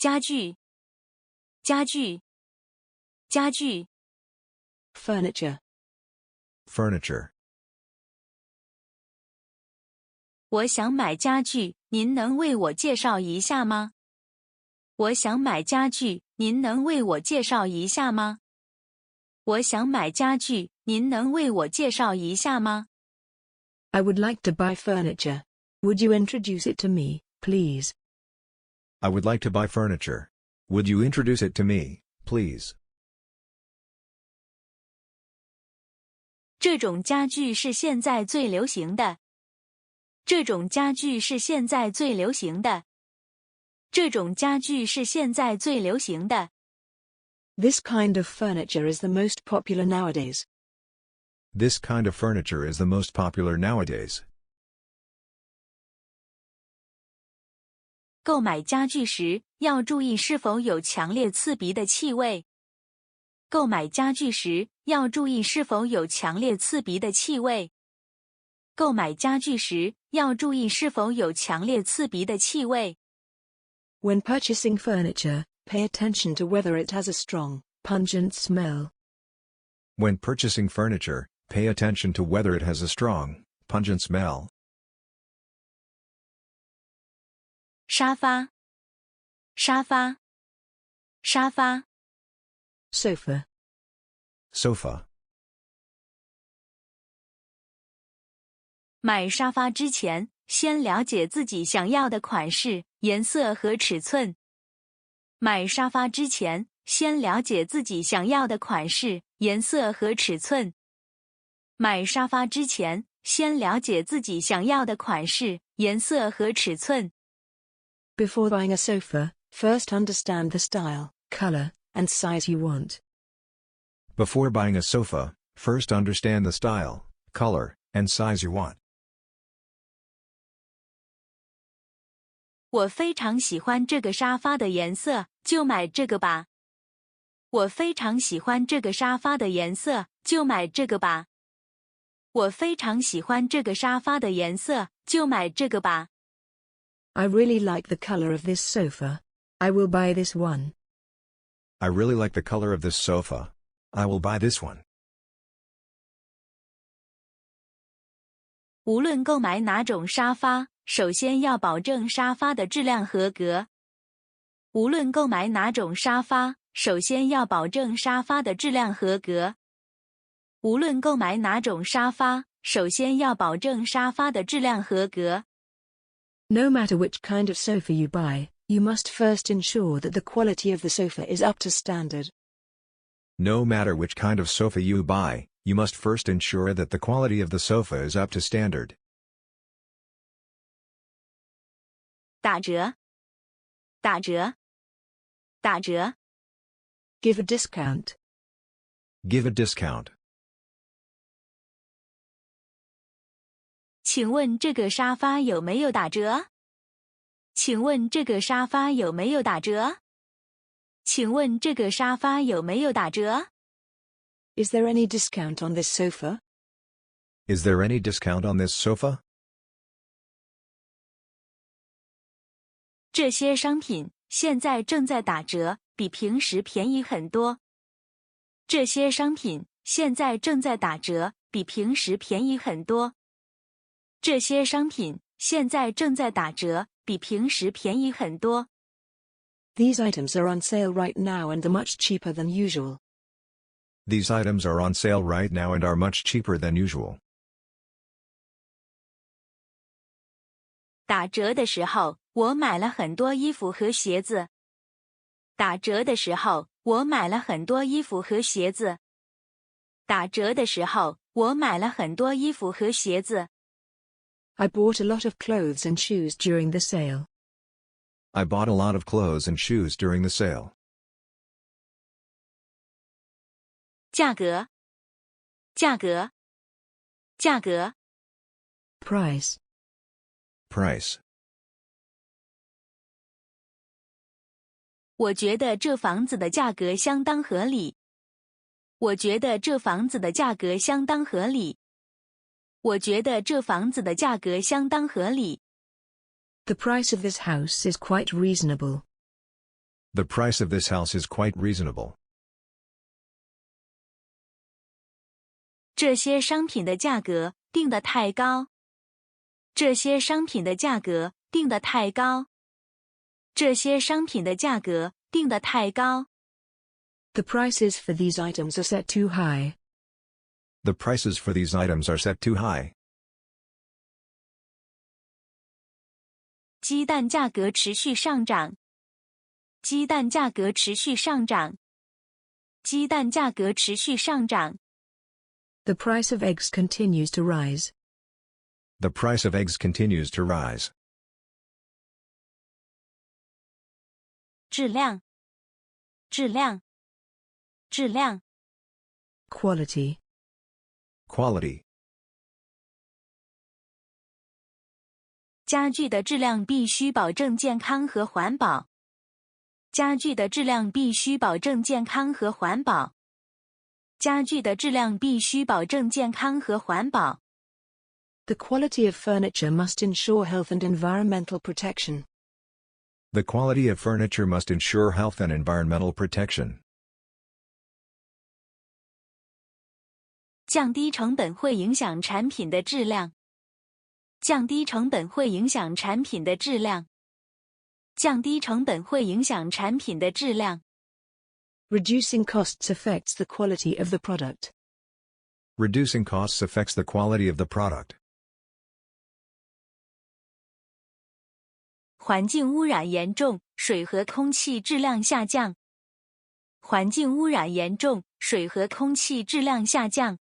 家具，家具，家具。Furniture. Furniture. 我想买家具，您能为我介绍一下吗？我想买家具，您能为我介绍一下吗？我想买家具，您能为我介绍一下吗？ I would like to buy furniture. Would you introduce it to me, please? I would like to buy furniture. Would you introduce it to me, please? 这种家具是现在最流行的。这种家具是现在最流行的。这种家具是现在最流行的。This kind of furniture is the most popular nowadays. This kind of furniture is the most popular nowadays. 购买家具时，要注意是否有强烈刺鼻的气味。购买家具时，要注意是否有强烈刺鼻的气味。购买家具时，要注意是否有强烈刺鼻的气味。When purchasing furniture, pay attention to whether it has a strong, pungent smell. When purchasing furniture, pay attention to whether it has a strong, pungent smell. 沙发，沙发，沙发。Sofa. Sofa. 买沙发之前，先了解自己想要的款式、颜色和尺寸。买沙发之前，先了解自己想要的款式、颜色和尺寸。买沙发之前，先了解自己想要的款式、颜色和尺寸。Before buying a sofa, first understand the style, color, and size you want. Before buying a sofa, first understand the style, color, and size you want. 我非常喜欢这个沙发的颜色，就买这个吧。我非常喜欢这个沙发的颜色，就买这个吧。我非常喜欢这个沙发的颜色，就买这个吧。I really like the color of this sofa. I will buy this one. I really like the color of this sofa. I will buy this one. 无论购买哪种沙发，首先要保证沙发的质量合格。无论购买哪种沙发，首先要保证沙发的质量合格。无论购买哪种沙发，首先要保证沙发的质量合格。No matter which kind of sofa you buy, you must first ensure that the quality of the sofa is up to standard. No matter which kind of sofa you buy, you must first ensure that the quality of the sofa is up to standard. 打折，打折，打折。Give a discount. Give a discount. 请问这个沙发有没有打折？请问这个沙发有没有打折？请问这个沙发有没有打折？ Is there any discount on this sofa? Is there any discount on this sofa? 这些商品现在正在打折，比平时便宜很多。这些商品现在正在打折，比平时便宜很多。这些商品现在正在打折，比平时便宜很多。These items are on sale right now and are much cheaper than usual. These items are on sale right now and are much cheaper than usual. 打折的时候，我买了很多衣服和鞋子。打折的时候，我买了很多衣服和鞋子。打折的时候，我买了很多衣服和鞋子。I bought a lot of clothes and shoes during the sale. I bought a lot of clothes and shoes during the sale. 价格，价格，价格。Price. Price. 我觉得这房子的价格相当合理。我觉得这房子的价格相当合理。我觉得这房子的价格相当合理。 The price of this house is quite reasonable. The price of this house is quite reasonable. 这些商品的价格定得太高。这些商品的价格定得太高。这些商品的价格定得太高。The prices for these items are set too high. The prices for these items are set too high. 鸡蛋价格持续上涨。鸡蛋价格持续上涨。鸡蛋价格持续上涨。The price of eggs continues to rise. The price of eggs continues to rise. 质量。质量。质量。Quality. Quality. 家具的质量必须保证健康和环保。家具的质量必须保证健康和环保。家具的质量必须保证健康和环保。The quality of furniture must ensure health and environmental protection. The quality of furniture must ensure health and environmental protection. 降低成本会影响产品的质量。降低成本会影响产品的质量。降低成本会影响产品的质量。Reducing costs affects the quality of the product. Reducing costs affects the quality of the product. 环境污染严重，水和空气质量下降。环境污染严重，水和空气质量下降。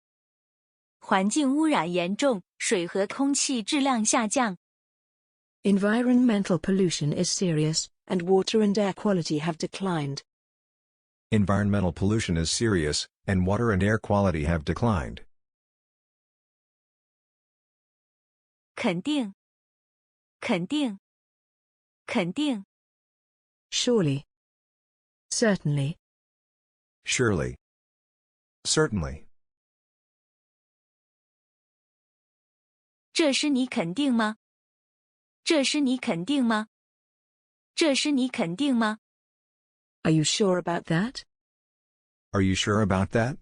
环境污染严重，水和空气质量下降。Environmental pollution is serious, and water and air quality have declined. Environmental pollution is serious, and water and air quality have declined. 肯定。肯定。肯定。Surely. Certainly. Surely. Certainly. 这是你肯定吗？这是你肯定吗？这是你肯定吗？ Are you sure about that? Are you sure about that?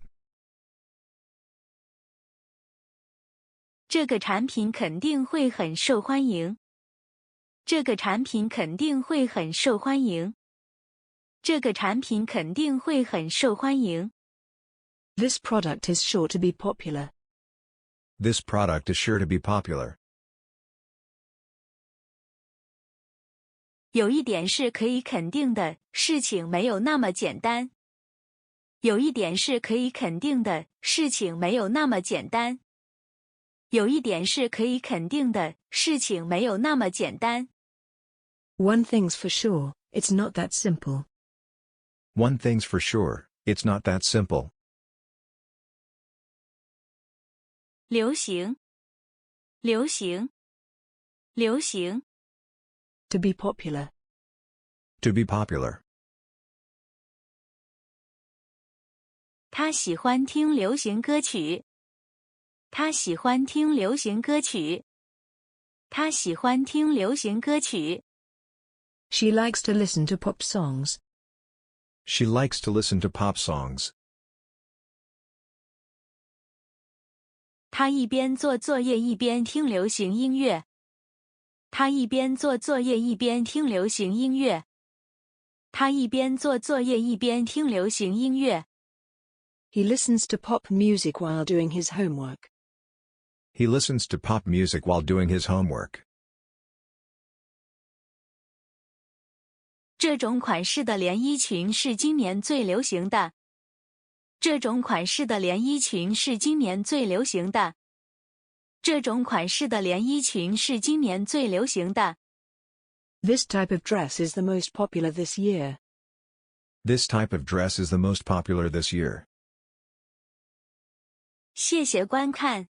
这个产品肯定会很受欢迎。这个产品肯定会很受欢迎。这个产品肯定会很受欢迎。This product is sure to be popular. This product is sure to be popular. 有一点是可以肯定的，事情没有那么简单。有一点是可以肯定的，事情没有那么简单。有一点是可以肯定的，事情没有那么简单。One thing's for sure, it's not that simple. One thing's for sure, it's not that simple. 流行。流行。流行。To be popular. To be popular. 他喜欢听流行歌曲。他喜欢听流行歌曲。他喜欢听流行歌曲。She likes to listen to pop songs. She likes to listen to pop songs. 他一边做作业一边听流行音乐。他一边做作业一边听流行音乐。他一边做作业一边听流行音乐。He listens to pop music while doing his homework. He listens to pop music while doing his homework. 这种款式的连衣裙是今年最流行的。这种款式的连衣裙是今年最流行的。这种款式的连衣裙是今年最流行的。This type of dress is the most popular this year. This type of dress is the most popular this year. 谢谢观看。